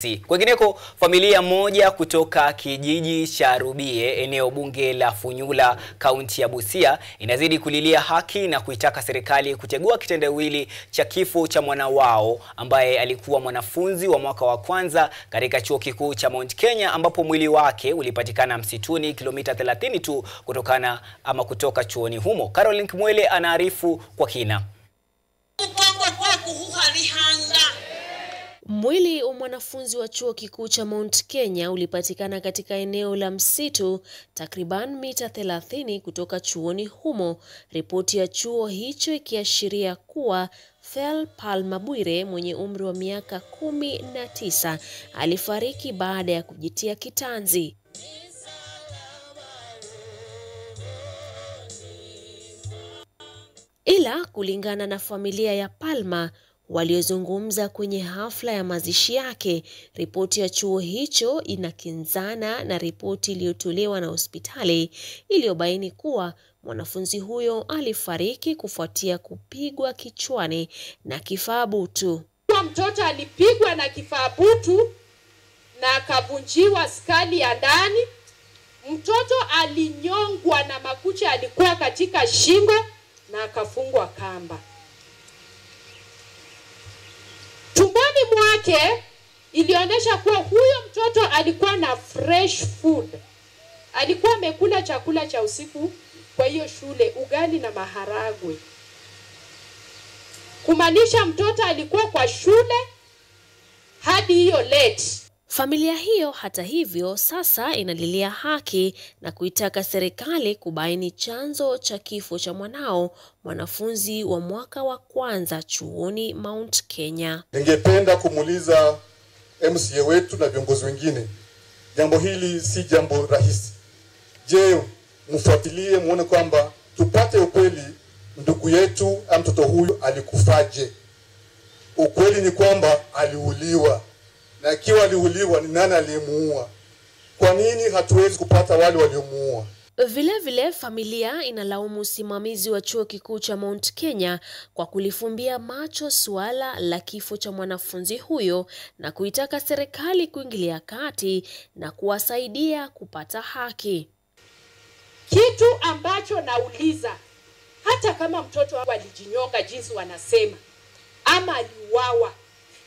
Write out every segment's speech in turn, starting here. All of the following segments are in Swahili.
Kwingineko, familia moja kutoka kijiji cha Rubie, eneo bunge la Funyula, kaunti ya Busia, inazidi kulilia haki na kuitaka serikali kutegua kitendawili cha kifo cha mwana wao ambaye alikuwa mwanafunzi wa mwaka wa kwanza katika chuo kikuu cha Mount Kenya, ambapo mwili wake ulipatikana msituni kilomita 30 tu kutoka chuoni humo. Caroline Kimwele anaarifu kwa kina. Mwili wa mwanafunzi wa chuo kikuu cha Mount Kenya ulipatikana katika eneo la msitu takriban mita 30 kutoka chuoni humo, ripoti ya chuo hicho ikiashiria kuwa Fel Palma Bwire mwenye umri wa miaka 19 alifariki baada ya kujitia kitanzi. Ila kulingana na familia ya Palma waliozungumza kwenye hafla ya mazishi yake, ripoti ya chuo hicho inakinzana na ripoti iliyotolewa na hospitali iliyobaini kuwa mwanafunzi huyo alifariki kufuatia kupigwa kichwani na kifaa butu. Mtoto alipigwa na kifaa butu na akavunjiwa skali ya ndani. Mtoto alinyongwa na makucha alikuwa katika shingo na akafungwa kamba. Tumboni mwake ilionyesha kuwa huyo mtoto alikuwa na fresh food. Alikuwa amekula chakula cha usiku kwa hiyo shule, ugali na maharagwe. Kumaanisha mtoto alikuwa kwa shule hadi hiyo late. Familia hiyo hata hivyo sasa inalilia haki na kuitaka serikali kubaini chanzo cha kifo cha mwanao, mwanafunzi wa mwaka wa kwanza chuoni Mount Kenya. Ningependa kumuuliza MCA wetu na viongozi wengine, jambo hili si jambo rahisi. Je, mfuatilie muone kwamba tupate ukweli, ndugu yetu mtoto huyu alikufaje? Ukweli ni kwamba aliuliwa. Na ikiwa aliuliwa, ni nani aliyemuua? Kwa nini hatuwezi kupata wale waliomuua? Vile familia inalaumu usimamizi wa chuo kikuu cha Mount Kenya kwa kulifumbia macho suala la kifo cha mwanafunzi huyo na kuitaka serikali kuingilia kati na kuwasaidia kupata haki. Kitu ambacho nauliza, hata kama mtoto wangu alijinyonga jinsi wanasema ama aliuawa,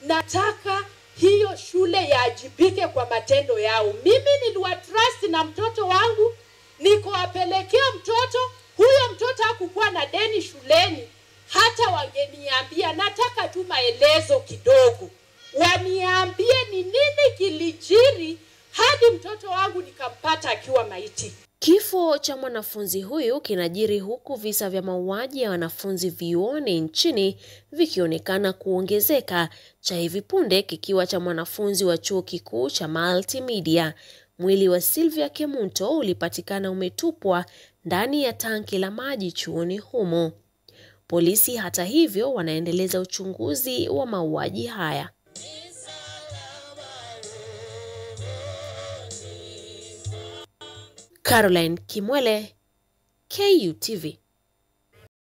nataka hiyo shule yaajibike kwa matendo yao. Mimi niliwatrust na mtoto wangu, nikowapelekea mtoto. Huyo mtoto hakukuwa na deni shuleni. Hata wangeniambia, nataka tu maelezo kidogo. Waniambie ni nini kilijiri hadi mtoto wangu nikampata akiwa maiti. Kifo cha mwanafunzi huyu kinajiri huku visa vya mauaji ya wanafunzi vyuoni nchini vikionekana kuongezeka, cha hivi punde kikiwa cha mwanafunzi wa chuo kikuu cha Multimedia. Mwili wa Sylvia Kemunto ulipatikana umetupwa ndani ya tanki la maji chuoni humo. Polisi hata hivyo wanaendeleza uchunguzi wa mauaji haya. Caroline Kimwele, KUTV.